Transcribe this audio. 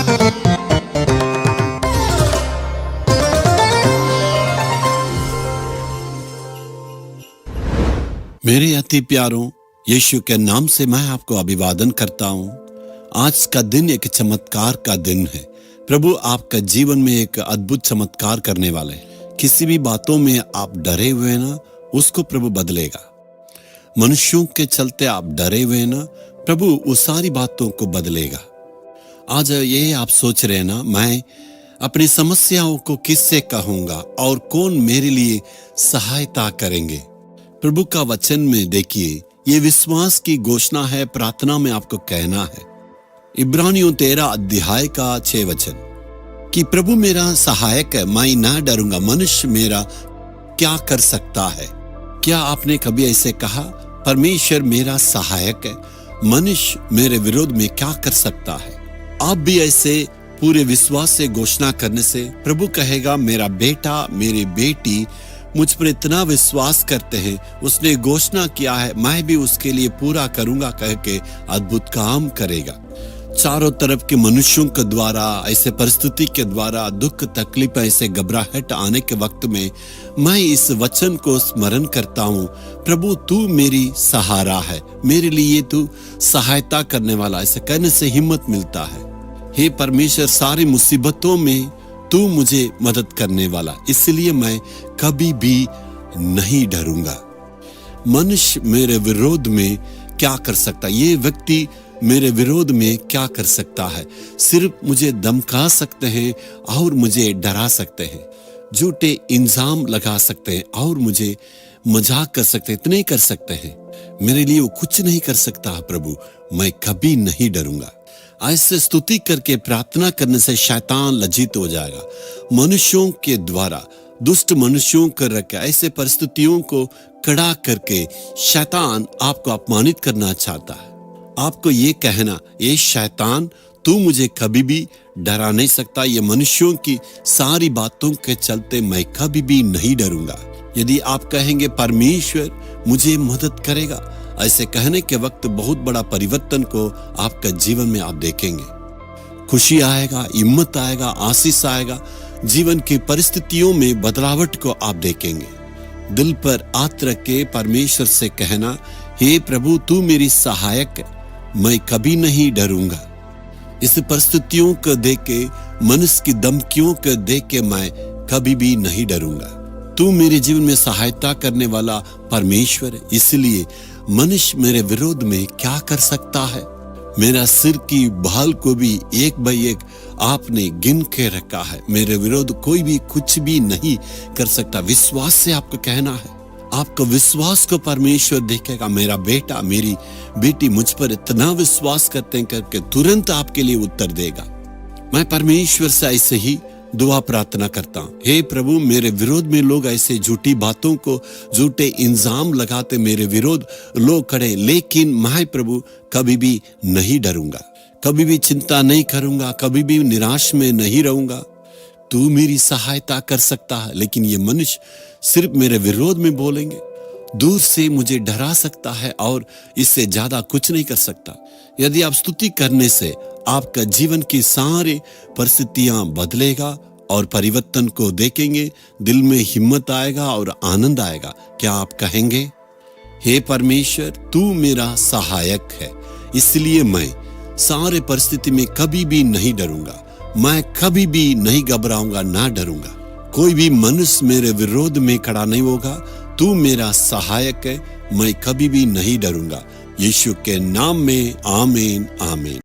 मेरे अति प्यारों, यीशु के नाम से मैं आपको अभिवादन करता हूँ। आज का दिन एक चमत्कार का दिन है। प्रभु आपका जीवन में एक अद्भुत चमत्कार करने वाले हैं। किसी भी बातों में आप डरे हुए ना, उसको प्रभु बदलेगा। मनुष्यों के चलते आप डरे हुए ना, प्रभु उस सारी बातों को बदलेगा। आज ये आप सोच रहे ना, मैं अपनी समस्याओं को किससे कहूंगा और कौन मेरे लिए सहायता करेंगे। प्रभु का वचन में देखिए, ये विश्वास की घोषणा है। प्रार्थना में आपको कहना है, इब्रानियों 13 अध्याय का 6 वचन, कि प्रभु मेरा सहायक है, मैं ना डरूंगा। मनुष्य मेरा क्या कर सकता है? क्या आपने कभी ऐसे कहा, परमेश्वर मेरा सहायक है, मनुष्य मेरे विरोध में क्या कर सकता है? आप भी ऐसे पूरे विश्वास से घोषणा करने से प्रभु कहेगा, मेरा बेटा मेरी बेटी मुझ पर इतना विश्वास करते हैं, उसने घोषणा किया है, मैं भी उसके लिए पूरा करूंगा कह के अद्भुत काम करेगा। चारों तरफ के मनुष्यों के द्वारा, ऐसे परिस्थिति के द्वारा, दुख तकलीफ, ऐसे घबराहट आने के वक्त में मैं इस वचन को स्मरण करता हूँ, प्रभु तू मेरी सहारा है, मेरे लिए तू सहायता करने वाला। ऐसे कहने से हिम्मत मिलता है। हे परमेश्वर, सारी मुसीबतों में तू मुझे मदद करने वाला, इसलिए मैं कभी भी नहीं डरूंगा। मनुष्य मेरे विरोध में क्या कर सकता है? ये व्यक्ति मेरे विरोध में क्या कर सकता है? सिर्फ मुझे धमका सकते हैं और मुझे डरा सकते हैं, झूठे इल्जाम लगा सकते हैं और मुझे मजाक कर सकते हैं, इतने कर सकते हैं। मेरे लिए वो कुछ नहीं कर सकता। प्रभु मैं कभी नहीं डरूंगा। ऐसे स्तुति करके प्रार्थना करने से शैतान लज्जित हो जाएगा। मनुष्यों के द्वारा, दुष्ट मनुष्यों कर रखे ऐसे परिस्थितियों को खड़ा करके शैतान आपको अपमानित करना चाहता है। आपको ये कहना, ये शैतान तू मुझे कभी भी डरा नहीं सकता। ये मनुष्यों की सारी बातों के चलते मैं कभी भी नहीं डरूंगा। यदि आप कहेंगे परमेश्वर मुझे मदद करेगा, ऐसे कहने के वक्त बहुत बड़ा परिवर्तन को आपका जीवन में आप देखेंगे। खुशी आएगा, हिम्मत आएगा, आशीष आएगा। जीवन की परिस्थितियों में बदलावट को आप देखेंगे। दिल पर हाथ रख के परमेश्वर से कहना, हे प्रभु तू मेरी सहायक है, मैं कभी नहीं डरूंगा। इस परिस्थितियों को देख के, मनुष्य की धमकियों को देख के मैं कभी भी नहीं डरूंगा। तू मेरे जीवन में सहायता करने वाला परमेश्वर है, इसलिए मनुष्य मेरे विरोध में क्या कर सकता है? मेरा सिर की बाल को भी एक बाई एक आपने गिन के रखा है। मेरे विरोध कोई भी कुछ भी नहीं कर सकता। विश्वास से आपको कहना है, आपको विश्वास को परमेश्वर देखेगा। मेरा बेटा मेरी बेटी मुझ पर इतना विश्वास करते हैं करके तुरंत आपके लिए उत्तर देगा। मैं परमेश्वर से ऐसे ही दुआ प्रार्थना करता हूँ, हे प्रभु मेरे विरोध में लोग ऐसे झूठी बातों को, झूठे इल्जाम लगाते मेरे विरोध लोग खड़े, लेकिन मैं प्रभु कभी भी नहीं डरूंगा, कभी भी चिंता नहीं करूंगा, कभी भी निराश में नहीं रहूंगा। तू मेरी सहायता कर सकता है। लेकिन ये मनुष्य सिर्फ मेरे विरोध में बोलेंगे, दूर से मुझे डरा सकता है और इससे ज्यादा कुछ नहीं कर सकता। यदि आप स्तुति करने से आपका जीवन की सारी परिस्थितियां बदलेगा और परिवर्तन को देखेंगे, दिल में हिम्मत आएगा और आनंद आएगा। क्या आप कहेंगे, हे परमेश्वर तू मेरा सहायक है, इसलिए मैं सारे परिस्थिति में कभी भी नहीं डरूंगा, मैं कभी भी नहीं घबराऊंगा, ना डरूंगा। कोई भी मनुष्य मेरे विरोध में खड़ा नहीं होगा। तू मेरा सहायक है, मैं कभी भी नहीं डरूंगा। यीशु के नाम में आमीन आमीन।